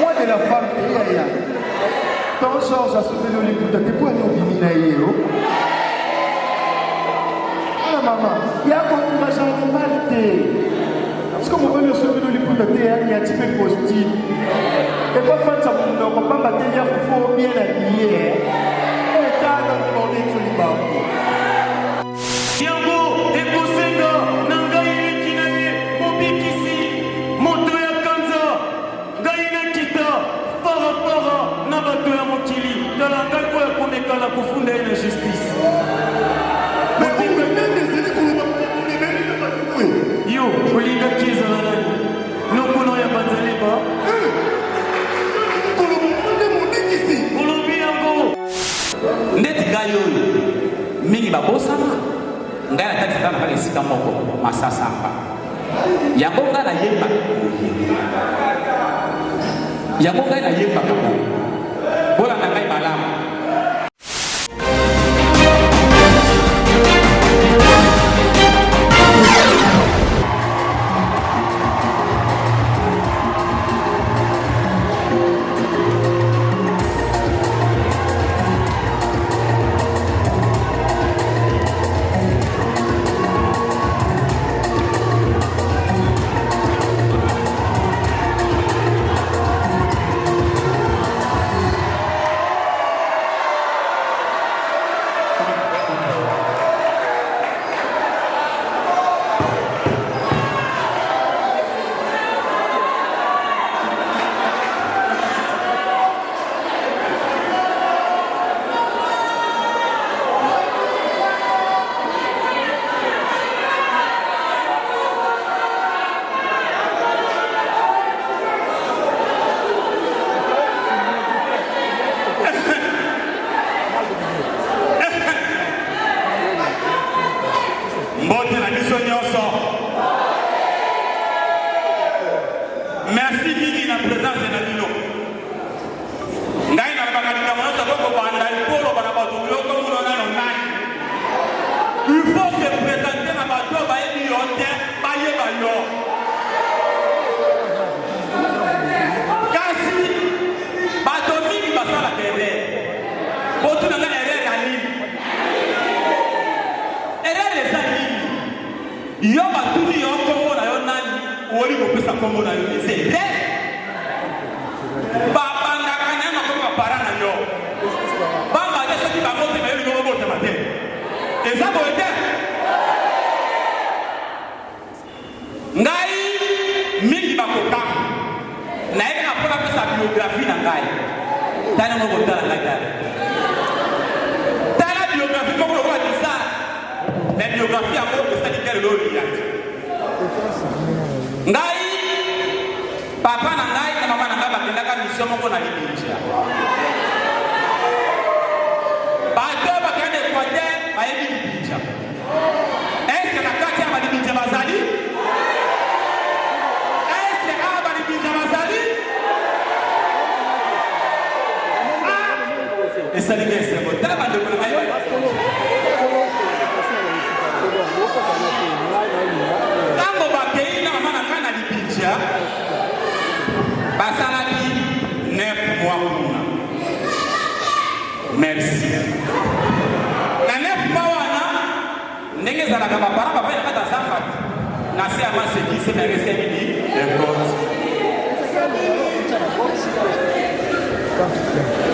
Moi de la femme, il y a. Tant Georges a soutenu les poutres, t'es pour nous biminer. Ah maman, il y a comme une major animalité. Parce que mon père soutenu les poutres, il y a un petit peu costume. Et pas faire ça pour nous, pas battre, il faut bien habiller. Et t'as dans le monde, il faut les barreaux. La profonde injustice. Yo, Olinga Kizana, nous connaissons ya Banzali pas. Ndeti gayo mingi babosana ngaya tati kana kale sika moko masasa mpa yango ngala yemba yango ngala yemba kako bola na ngai malamu. Merci Guigui la présence de Nadino. Ngai na bakadika mwanza koko banda ipolo bana bato yoko mulona no nani. Il faut se présenter na bato ba yebi yote ba yeba yo. Kasi bato mingi basala kere. Botu na ere kali. Ere les amis. Yo batu ni yo kongo na yo nani. Woli ko pesa kongo na yo c'est baba na kana na ko para na yo baba de ce qui va monter mais yo monter matin et ça doit être ngai mingi ba ko kam na ina pona pesa biographie na ngai tana mo botala ngai tana biographie ko ko di ça la biographie a ko pesa di kere lo ya ngai papa na ngai na mama na ngai bakendaka mission moko na libinja bato bakende Equateur bayebi libinja est-ce na kati ya balibinja bazali est-ce aba balibinja bazali esalinga esengo tala bandeko na ngai ntango bakei na mama na ngai na libinja basalaki 9 mois kuna. Merci. Na 9 mois wana ndenge zalaka bapara papa ya kata zamba na se ama se ki se na resemi di écoute.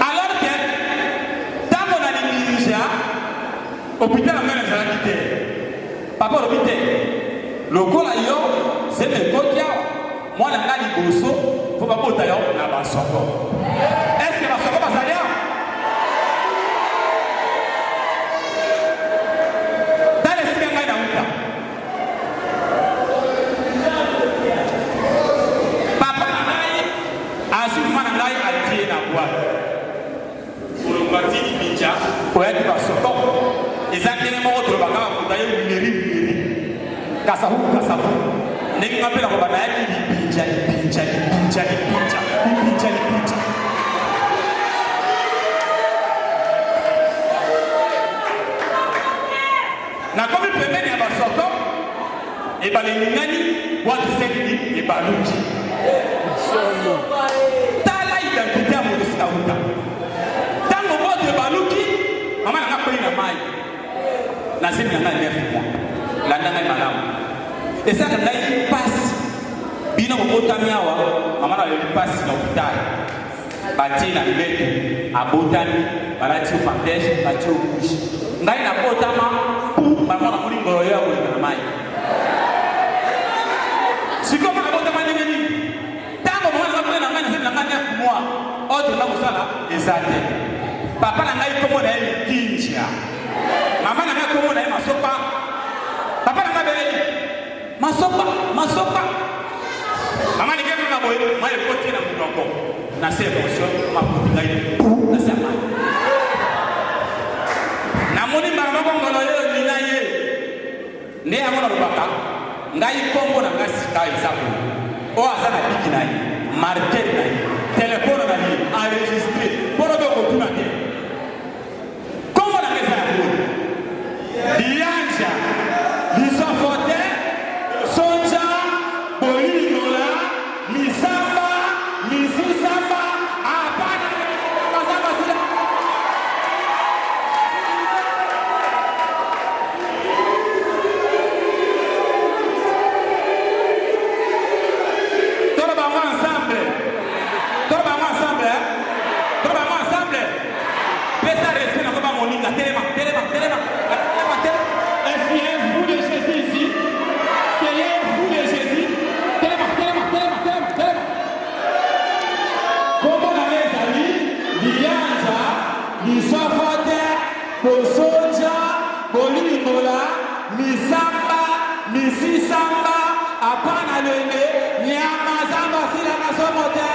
Alors que tango na libinja hôpital na mena zalaki te papa hôpital lokola yo c'est le kotia moi na ngali boso faut pas bota yo na basoko est-ce que basoko basalia dale sika ngai na uta papa na ngai asu mana ngai atie na boîte pour le parti di pinja oya di basoko ezakene moko to bakaba kutaye mineri kasahu ndenge ngapela ko bana yaki lipinja na komi pembeni ya basoko ebalingani watu seki ebaluki ta nasemi na ngai 9 mois landa ngai malamu ezaka ngai pasi bino bokotami awa mama na leli pasi na hôpital batie na mbeto abotami balati bandage batie okushi ngai nakotama pu bango na molingolo yo ya kolinga na mai sikoma nakotama ndenge nini ntango mama naza na ngai nasemi na ngai 9 mois oyo na kosala eza te papa na ngai kombo na ye likinja mama na ngai kombo na ye masopa papa na ngai beleli masopa mama ni kendo na boye mai ekoti na munoko na se émotion maputi ngai na se amai na moni mama kongolo ye nina ye nde yango na lobaka ngai kombo na ngai sika ezabu o aza na biki na ye marquer na ye téléphone na ye enregistré poro be kotuna te kombo na ngai ezabu Dianja lisofote sonja bolinola misamba misisamba apana masamba sila Todo vamos ensemble pesa respect na koba moninga telema essuyez-vous de Jésus ici. Essuyez-vous de Jésus. Telema. Comment on les amis? Dianja, Lisofote, Bosonja, Bolimola, Misamba, Misisamba, Apana Lene, Nyamazamba, Sila Nasomote.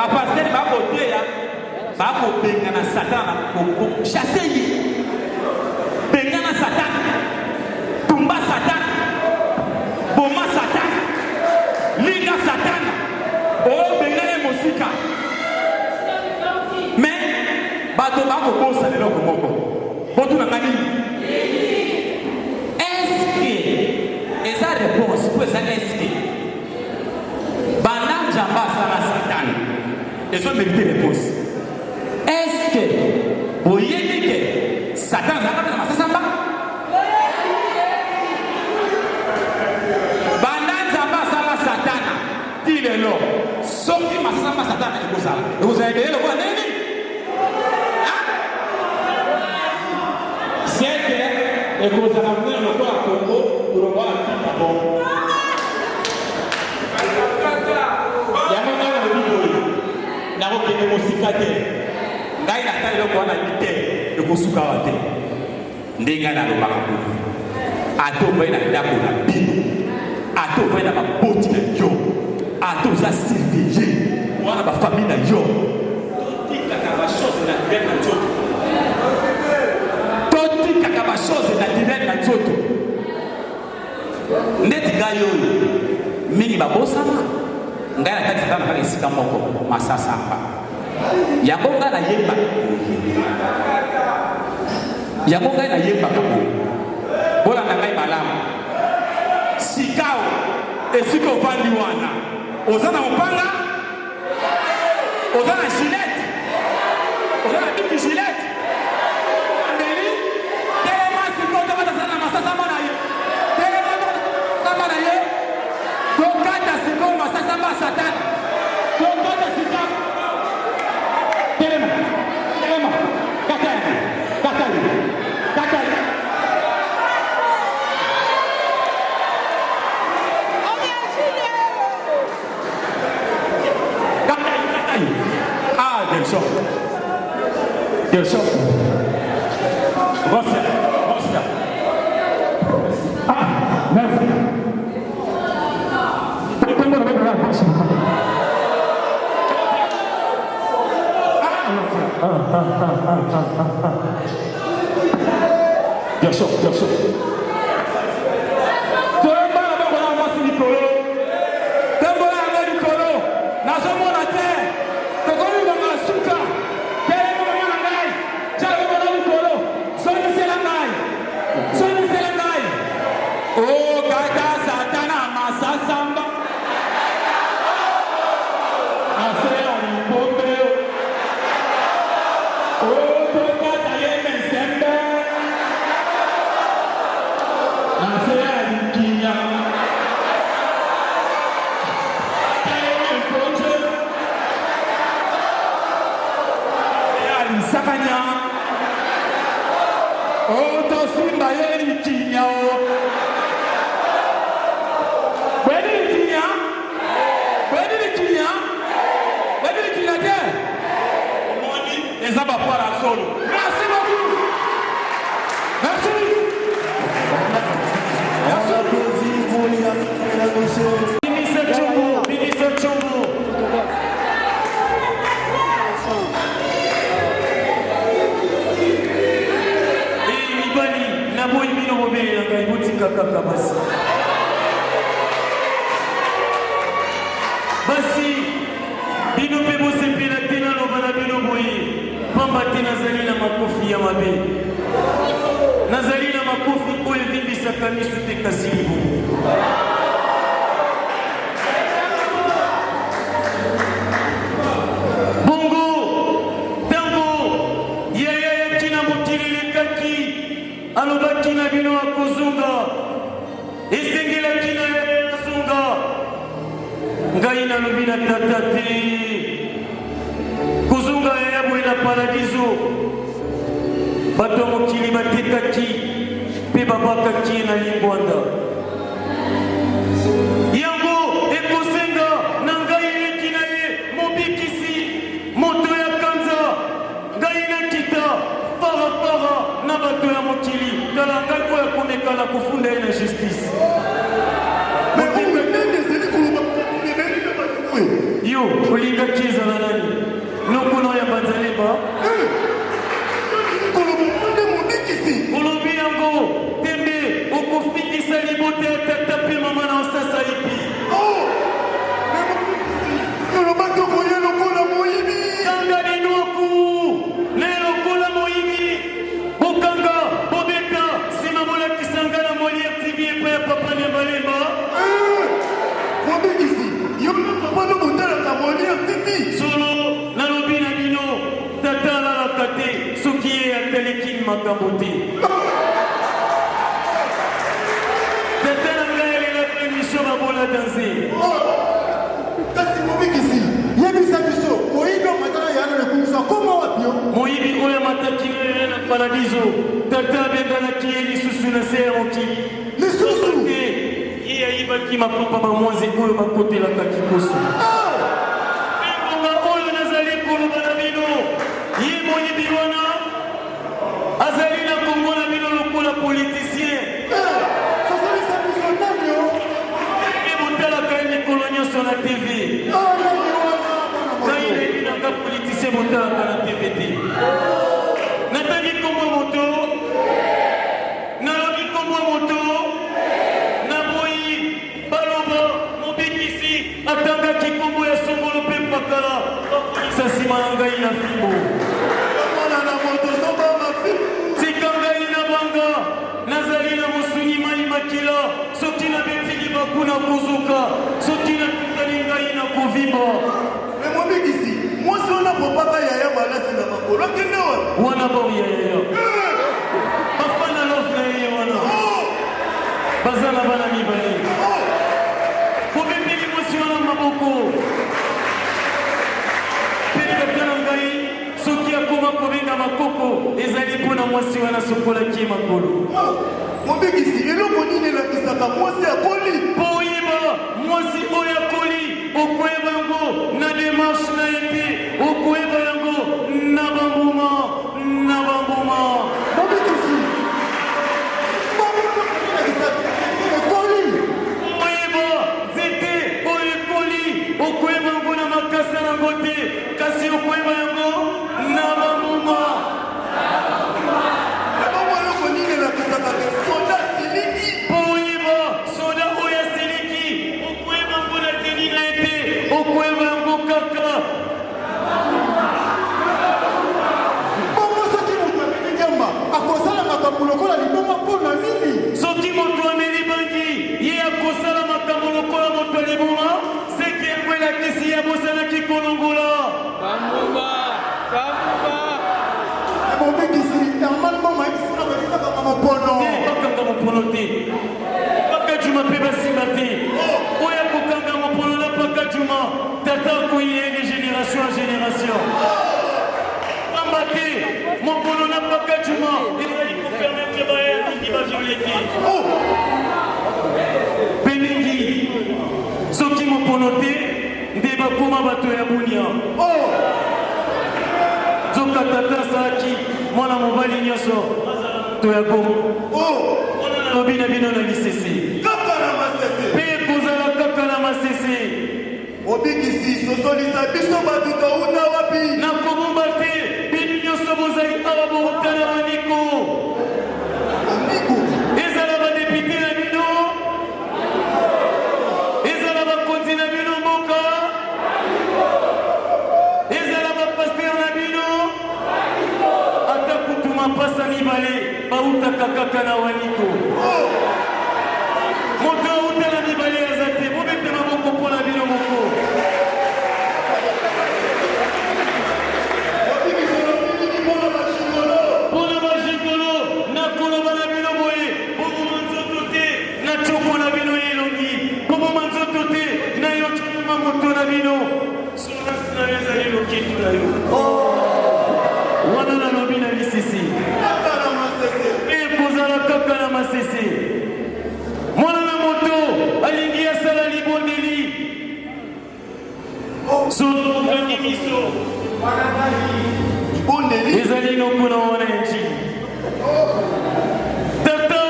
Pasteur va côté ya va ko bengana Satan ko chasser yi bengana Satan tumba Satan boma Satan linga Satan o bengana mosika mais bato ba ko bosa lelo ko moko botu na ngani est-ce que esa réponse pour ça est-ce que banda jamba sala Satan ils ont mérité réponse. Est-ce que vous voyez que Satan a fait ma samba? Bandan Zamba Sala Satan, dit le nom. Sauf que ma samba Satan est pour ça. Vous avez bien le voir, n'est-ce c'est que et vous allez venir le voir à Congo pour le voir à Congo. nakokende mosika te ngai natali eloko wana yebi te ekosuka awa te nde ngai nalobaka kuku ate ovai na ndako na bino ate ovai na baboti na yo ate oza surveille wana bafamille na yo totikaka bachose naturel na nzoto totikaka bachose naturel na nzoto ndeti ngai oyo mingi babosama ngai nakati Satan na kaka esika moko masasamba yango ngai nayembaka boye bolanda ngai malamu sikao esika ovandi wana oza na mopanga oza na gilete oza na biki gilete andeli telema siko tobatasana na masasamba na ye telema tobatasamba na ye tokata siko masasamba Satan tokata sika telema katali ah del shock Rosa ah merci Bien sûr. Sakali, Sakanya. Oto Simba Yeri Kinya. Where did Kinya? Where did Kinya? Where did Kinya there? Money is about what I sold. Merci beaucoup. Merci. Basi bino pe bosepela tena lobana bino boye pamba te nazali na makofi ya mabe nazali na makofi oyo evimbisaka miso te kasi libumu bongo ntango yaya yaki na mokili elekaki alobaki na bino akozonga esengelaki na ye azonga ngai nalobi na tata te kozonga yaya boye na paradiso bato ya mokili batekaki mpe babakaki ye na lingwanda yango ekosenga na ngai eleki na ye mobikisi moto ya kanza ngai nakita farafara na bato ya mokili tala ngai oyo akomekala kofunda ye na justice yo olingaki ezala nani nokono ya banzalemba olobi yango tembe okofingisa libota ya tata mpe mama na osasa epi kanga linoku na lokola moyibi bokanga bobeta nsima bolakisa nga na Molière TV epai ya papa nembalemba solo nalobi na bino tata alalaka te soki ye ateleki makambo te tata na ngai alelaka émission babola danse kasi mobikisi yebisa biso moyibi omatala yana lekumisa koma wapio moyibi oyo amataki na paradiso tata abenganaki ye lisusu na se ya mokili lisusu te ye ayibaki makopa bamwazi oyo bakotelaka kikoso ye moyibi wana azali na kongo na bino lokola politicien mpe botalaka ye mikolo nyonso na tv ngai nayebi nanga politicien botalaka na tv te natangi kombo moto nalobi kombo moto naboyi baloba mobikisi atangaki kombo ya songolo mpe pakala bapolisa nsima na ngai na fimbo tika ngai na banga nazali na mosungi mai makila soki nabetili bakuna kozuka soki natutali ngai na kovimba mobikisi mwasi wana popaka yaya malasi na makolo akende wana bao ya yaya bafana lof na ye wana baza na bana mibale kobeteli mwasi wana maboko soki akoma kobenga makoko ezali mpona mwasi wana sokolaki ye makolo mobikisi eloko nini elakisaka mwasi akoli mpo oyeba mwasi oyo akoli okoyeba yango na demarshe na ye te okoyeba yango na bambuma mobikisi ekoli oyeba nzete oyo ekoli okoyeba yango na makasa nango te kasi okoyeba yango na bambuma mpo oyeba soda oyo asiliki okoyeba yango na teni na ye te okoyeba yango kaka akosala makambo lokola liboma mpona nini soki moto ameli bangi ye akosala makambo lokola moto ya liboma seke yango elakisi ye abosanaki kolongola mobikisi normalement mayebisina bakitaka mopono bakanga mopono te paka juma mpe basimba te oyo akokanga mopono na paka juma tata akoyi ye de génération en génération pamba te engagement ezali kopermettre baya mingi baviolete pemingi soki mopono te nde bakoma bato ya bunia zokatata saki mwana mobali nyonso to ya gomo wana nalobi na bino na lisese mpe kozala kaka na masese obikisi sosolisa biso batuto una wapi nakobomba te bino nyonso bozali awa bouta na maniko ezala badepute na bino ezala bakonzi na bino mboka ezala bapaster na bino ata kutuma mpasa mibale bautaka kaka na waniko moto auta na mibale aza te bobete maboko mpo na bino moko mpona bajikolo nakoloba na bino boye boboma nzoto te na coko na bino elongi boboma nzoto te na yokima moto na bino solasi na yo ezali lokitu na yo wana nalobi na lisisi ekozala kaka na masese mwana na moto alingi asala libondeli solongaki miso ezali nokuna wana nji tata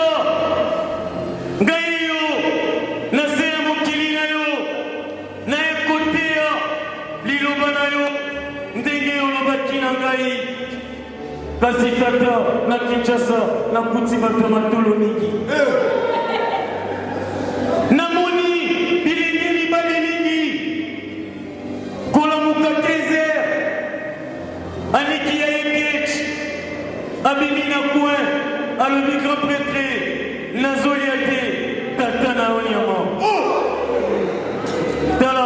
ngai yo na se ya mokili na yo na ekoteya liloba na yo ndenge olobaki na ngai kasi tata na kinshasa nakuti bato matolo mingi namoni bilenge mibale mingi kolamuka 13h aniki ya ekech abimi na coin alobi grand prêtre nazolia te tata na onyama tala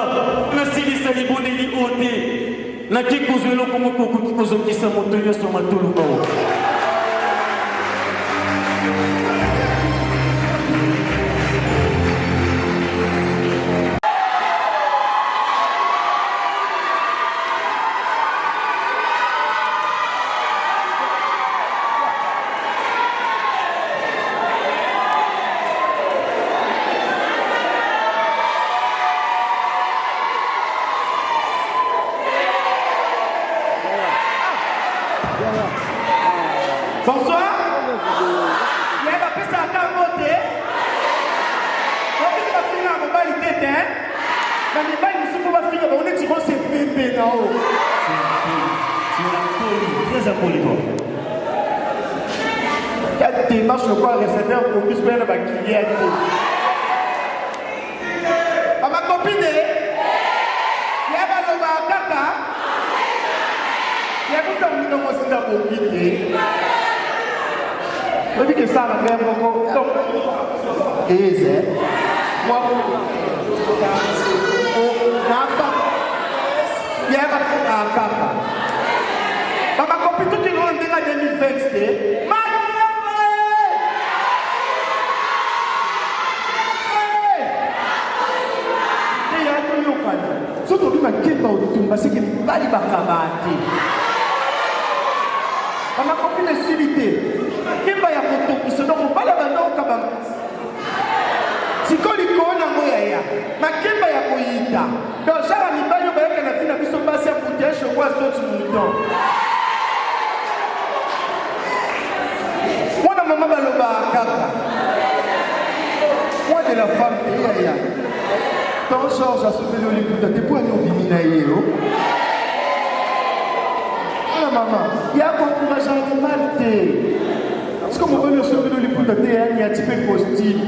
nasilisa libondeli oyo te naki kozwa eloko moko okoki kozokisa moto nyonso matolo bao Bonsoir. Il y a pas ça à monter. On dit que la fille a mon bal était hein. Mais les balles ne sont pas fini, on est tirant c'est bébé là-haut. C'est la folie, très impoli. Il y a des démarches le quoi récepteur pour plus bien la bakilière. À ma copine, il y a pas le kaka. Il y a tout un monde aussi dans mon guide. Je dis que ça va faire beaucoup. Et c'est moi. Il y a un kaka. Ma copine, tout le monde est en 2020. Surtout que ma kemba otumba c'est que bali bakabati. Ma copine est silité. Kemba ya koto kisono bala bando kaba. Sikoli kona moya ya. Ma kemba ya koyita. Donc jara mi bali ba yaka na fina biso basi ya kutesh kwa sotu mudon. Mwana mama baloba kaka. Moi de la femme et ya. Tant Georges a sauvé le livre de pour nous biminer. Ah maman, il y a beaucoup de gens qui mal. Est-ce que vous voulez sauver le livre de il y a un petit peu de costume.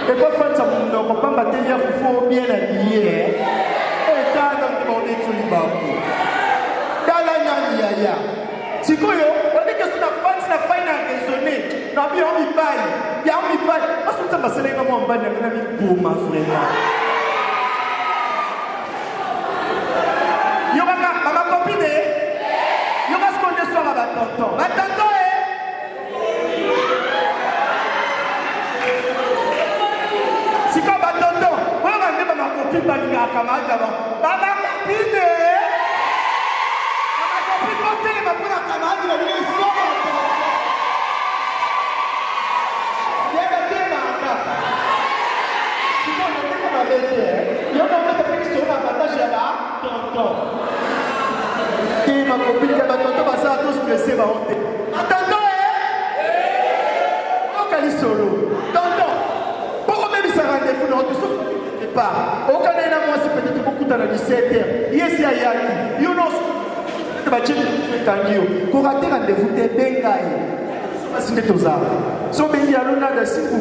Et quoi faire ça pour nous pas battre il faut bien habillé. Et t'as dans mon étude du bambou. Dans la nania. Si quoi yo, on dit que c'est la fin à raisonner. Non mais on y baille. Il y a on y baille. Parce que ça va se les comme on baille avec la vie ma frère. Ma copine, il y aura ce qu'on est sur la tonton. Ma tonton est. Si comme ma tonton, on va dire ma copine, ma camarade d'abord. Ma copine, ma copine, ma camarade, il a vu les soins. bête. Il y a un moment qui sur l'avantage là, tonton. Et ma copine qui a tonton, ça a tout stressé, ma honte. Tonton, on a solo. Tonton, pourquoi même ça rendez-vous dans tout sauf pas. Au Canada, moi, c'est peut-être beaucoup dans la 17h. Yes, Yayaki. You know, tu vas dire que tu es candidat. Pour rater rendez-vous, tu es bengaï. C'est pas si so bengi alona da siku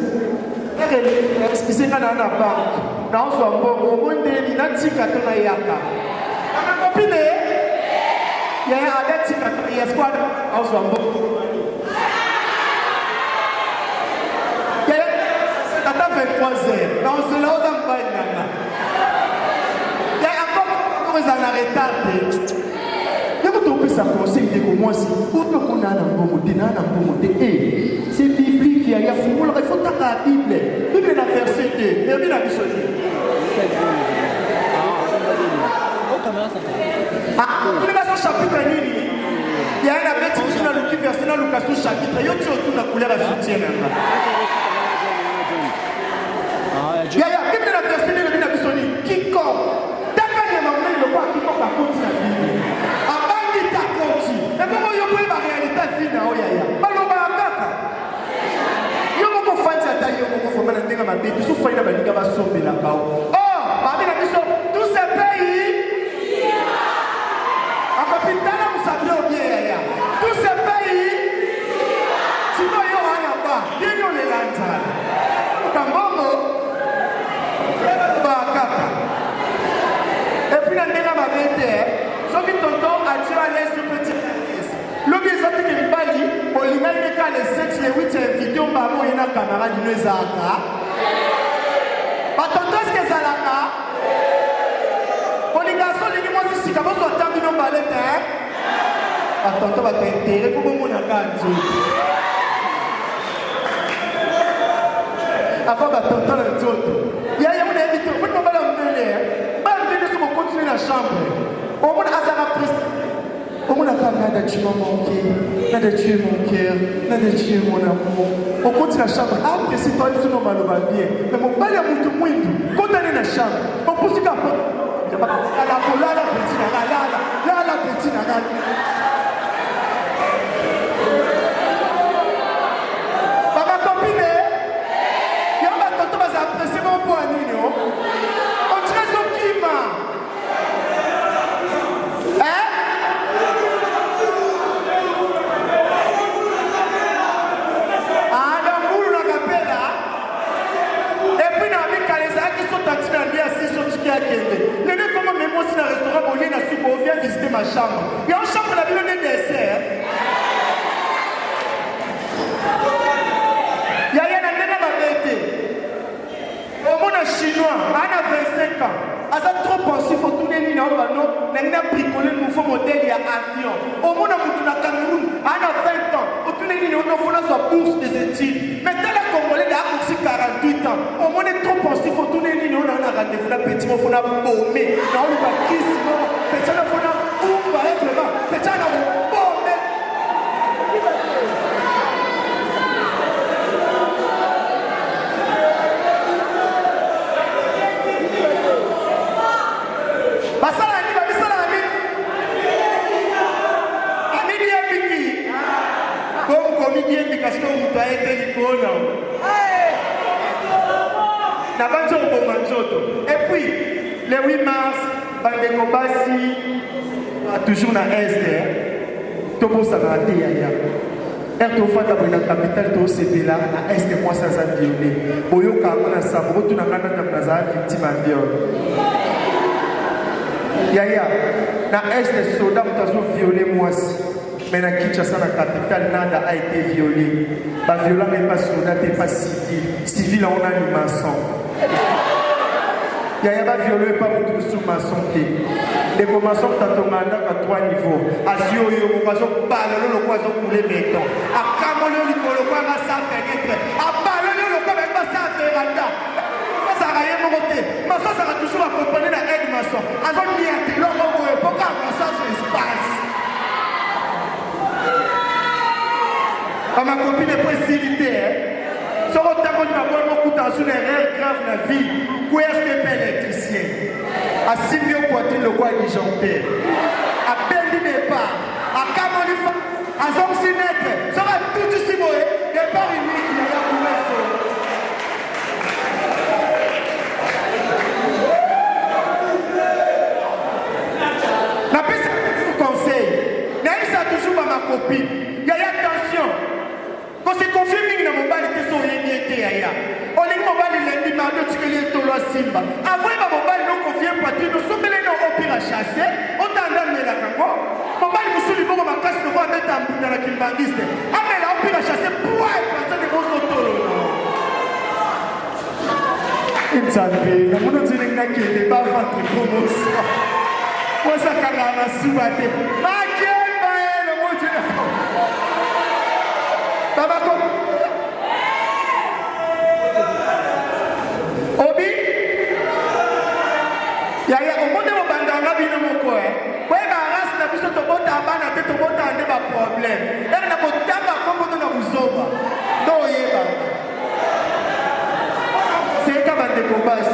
excusez-moi na banque na on soit bon au monde ni na tika to na yaka na copine ya ada tika ya squad on soit bon ya tata 23h na on se la on va nana ya encore ils en retardé. Ça conseille de commencer. Pourquoi on a un bon côté, c'est biblique, il y a il faut la Bible. Bible est la verset 2. Mais bien la mission. Ah, on est dans chapitre nini. Il y a un abbé qui dit dans le verset dans Lucas chapitre, il y a toute la couleur à soutien. Il y a Bible la verset 2 de la mission. Quiconque d'accord, il le quoi quiconque a continué la Bible. Et comment vous pouvez la réalité fine à Oyaya? Baloba Kaka. Yo moko fanti ata yo moko fomana ndenga mabebi so faina balinga basombela kao. Oh, parmi la mission tous ces pays. A capitale vous savez bien yaya. Tous ces pays. Sinon yo wana ba, dinyo le lanta. Kambomo. Ba Kaka. Et puis la ndenga mabete, so mi tonton atira les petits. Le bien ça que Bali, au lima il est les 7 les 8 vidéos par mois il y a camarade de Zaka. Attendez ce que ça là. Pour les garçons les moi si quand vous entendez nos balais attends va t'intérêt pour mon accord. Avant d'attendre le tout. Il y a un invité, on va la mener. Pas le sur continuer la chambre. Au moins Azara Christ. On a nada tu m'as manqué, nada tu es mon cœur, nada tu es mon amour. On continue la chambre, ah que c'est pas une normal va bien. Mais mon père a beaucoup moins. Quand on est la chambre, on peut se faire. La petite nana. Papa copine, il y a un tonton qui va apprécier mon point nino. On dirait son climat. Le nez comment même moi si dans le restaurant on vient visiter ma chambre. Il y a une chambre la Bible des desserts. Il y a un nana ma bête. Au monde chinois, on a 25 ans. A trop pensif faut tourner ni na bano, na bricoler nouveau modèle il y a avion. Au monde à Cameroun, on a 20 ans. Au tourner ni on faut la bourse des études. Mais tel est congolais il a aussi 48 ans. Au monde est trop pensif faut tourner ni on a rendez-vous là petit on faut la bomber. Là on va kiss petit on faut la bomber vraiment. Petit on bomber. Et puis, le 8 mars, Bandeko Bassi, toujours dans l'Est, Tobo Sanate Yaya. Ertofata pour la capitale de Sebela, dans l'Est, moi ça a violé. Boyoka, on a sabro, tout n'a pas victime à viol. Yaya, dans l'Est, les soldats ont violé moi aussi. Mais dans Kinshasa, la capitale, nada a été violé. Pas violent, mais pas soldat, et pas civil. Civil, on a une maçon. Il y a pas violé, pas beaucoup sur ma santé. Les commençons à tomber à 3 niveaux. À Zio, il y a un poisson, pas le poisson pour les bétons. À Camolo, il y a un poisson, ça fait être. À Balo, il y a un poisson, ça fait randa. Ça n'a rien monté. Ma soeur, ça va toujours accompagner la aide maçon. À zone niente, l'homme, pourquoi ça se passe? Ma copine est précipitée. Sur le temps quand tu as beaucoup dans une erreur grave dans la vie, où est-ce que tu es électricien? À 6 000 poitrines, le quoi disjoncteur. À peine du départ, à Kamonifa, à Zonsinette, ça va tout ici, moi. Départ unique, il y a un ça. La personne qui vous conseille, n'aime ça toujours à ma copine. Il y a attention. Quand c'est confirmé que mon bal était sur l'unité, on est mobile lundi, mardi, tu peux aller tout le Simba. Après, ma mobile non confié poitrine, nous sommes les non au pire à chasser, on t'a amené la cango. Mobile nous sommes les bons à casse, nous va mettre un bout dans la kimbangiste. Amène la au pire à chasser, pour être des bons autos. Il s'en fait, la mono dit que les bas ventre promotion. Moi, ça quand on a soubaté. Ma gueule, le mot de Tabako. Obi. Yaya, au monde de mon bandana, bien mon coin. Oui, ma race n'a plus de botte à bana, tête au botte à un débat problème. Elle n'a pas de tabac comme on a vous. Non, yéba. C'est comme un décombage.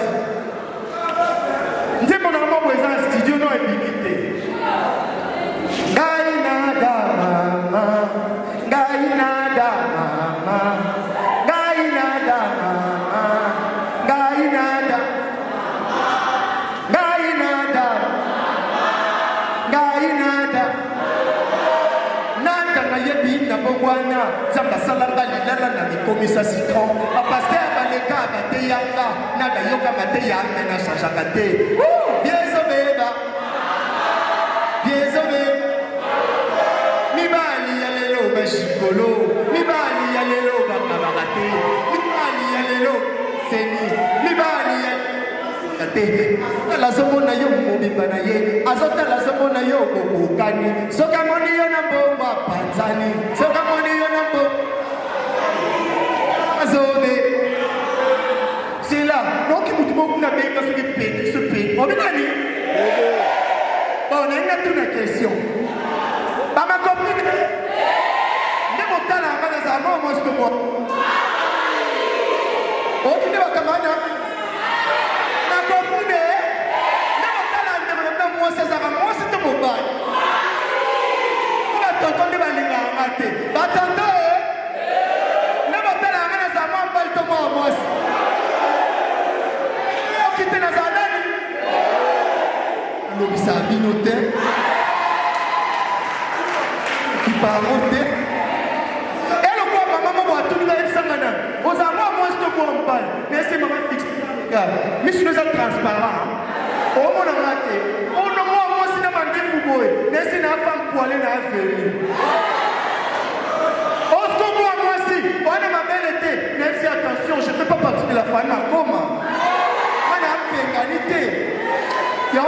Nous sommes dans mon studio, non, et limité. Gaïna da mama, Gaïna da mama, Gaïna da mama, Gaïna da, Gaïna da, Gaïna da. Nanda na yebi na bongwana, zamba salanga lilala na mikomisa citron. Apaste abaleka abateyanga, nada yoka bateyanga na shashakate. Viezo beba, viezo beba. Mibali ya lelo bashikolo, mibali ya lelo bakabarate, mibali ya lelo seni, mibali ya ate. La somo na yo mobimba na ye, azota la somo na yo kokani. Soka moni yo na bomba panzani, soka moni yo na bomba. Azone. C'est là, donc il faut que vous n'avez pas ce pays. On est allé. Bon, on a une question. Pas ma copine. Ne m'en pas la main des amants, moi je te vois. Oh, tu n'es pas comme un homme. Ma copine. Ne m'en pas la main des moi c'est ça, moi c'est ton mobile. On va t'entendre les balles à mater. Va t'entendre. Ne m'en pas la main des amants, pas le temps moi. Quitter la zadane. Nous sommes binotés. Qui parle et le quoi, maman, moi, tout le monde est sangana. Aux amours, moi, je te vois en balle. Mais c'est maman fixe. Mais je suis transparent. Oh, mon raté. Oh, non, moi, c'est dans ma défouille. Mais c'est une femme pour aller dans la féline. Oh, ce que moi, aussi, on a ma belle été. Même si, attention, je ne fais pas partie de la famille. Comment? Égalité. Il y a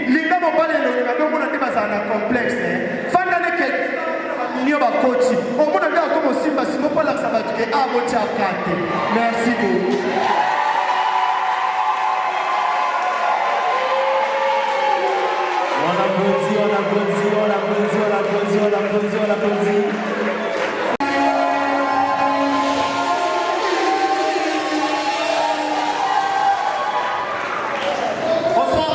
Linda mobile le donc on a des bases en complexe. Fandane que Nio ba coach. On m'a dit comme Simba Simba pas la sabatique à Bocha Kate. Merci beaucoup. On applaudit, on applaudit, on applaudit, on applaudit, on applaudit, on applaudit. Papa,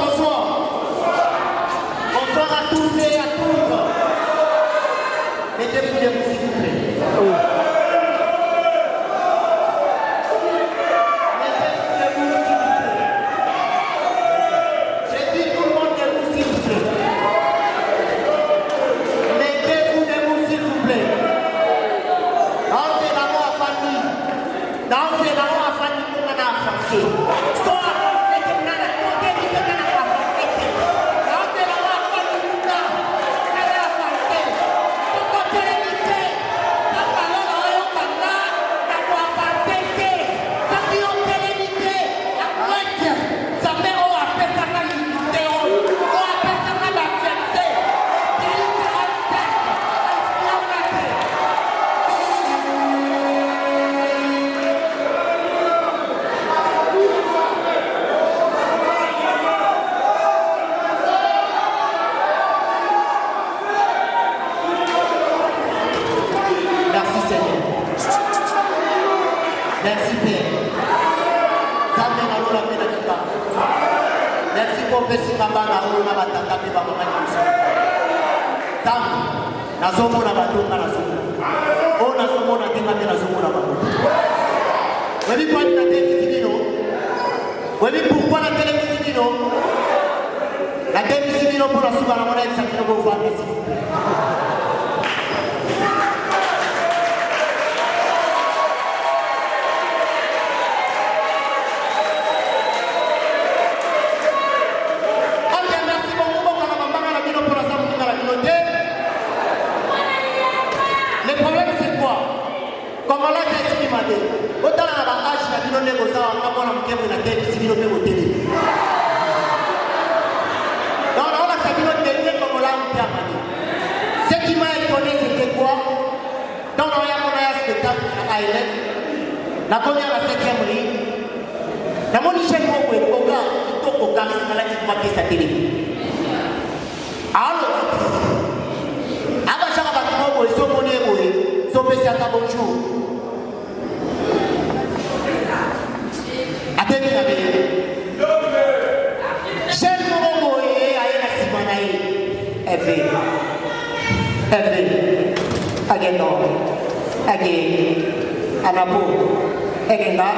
Merci Père. Zambé na lola pena kita. Merci pour pesi kamba na lola na batata pe ba mama nyonso. Zambé na zomo na batonga na zomo. O na zomo na tenga pe na zomo na batonga. Webi kwa na télévision. Webi pourquoi la télévision? La télévision pour la souba na mona ça qui nous va ici. Le problème c'est quoi? Comment là j'ai exprimé? Autant la bagage la bino négocia on a bon amke na tête si bino pe hôtel. Non non la ça bino télé comme là on tient pas. Ce qui m'a étonné c'était quoi? Dans on y a spectacle à Island. La première la 7e ligne. La moni chef au gars, tout au charisme là qui va passer sa télé. Alors ils sont bonnés, ils sont passés à ta bonjour. Attendez, j'aime mon mot et aïe la simanaï. Eve, ageno, age, anapo, egenda,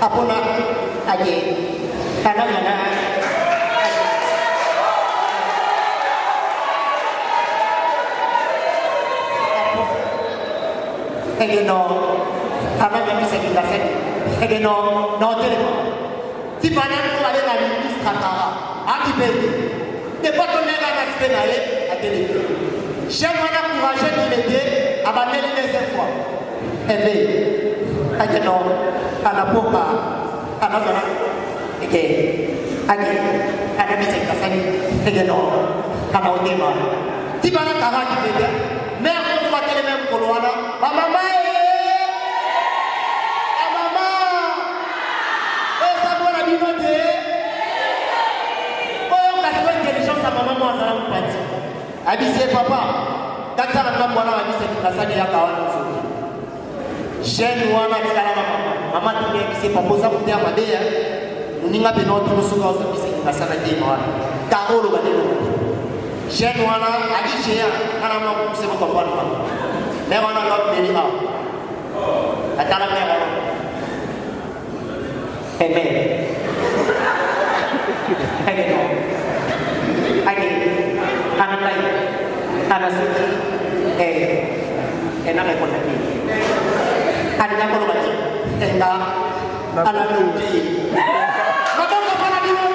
apona, age, anagana. Et non, avant de me dire que et non, non, téléphone. Si par exemple, vous allez dans le ministre à Tara, à Kibéli, n'est pas ton nez à la télévision. J'aime encourager de l'aider à battre les fois. Et bien, et non, à la popa, à la zone, et que, à la musique, et non, à la odéma. Si par exemple, Tara Kibéli, mais on va télé même pour l'ouana, maman. Abisé papa, kata na mwana wa abisé kasani ya kawana nzuri. Jeune wana tikala mama tuni abisé papa za kutia mabeya. Uninga beno to suka za abisé kasana ke mwana. Karolo badelo. Jeune wana abisé ana mama kusema kwa bwana. Ne wana lo beli ha. Atala me wana. Amen. Anak lain, anak suci, enak ekor lagi. Adanya kalau baca, enggak, anak lucu. Maka kepala di mana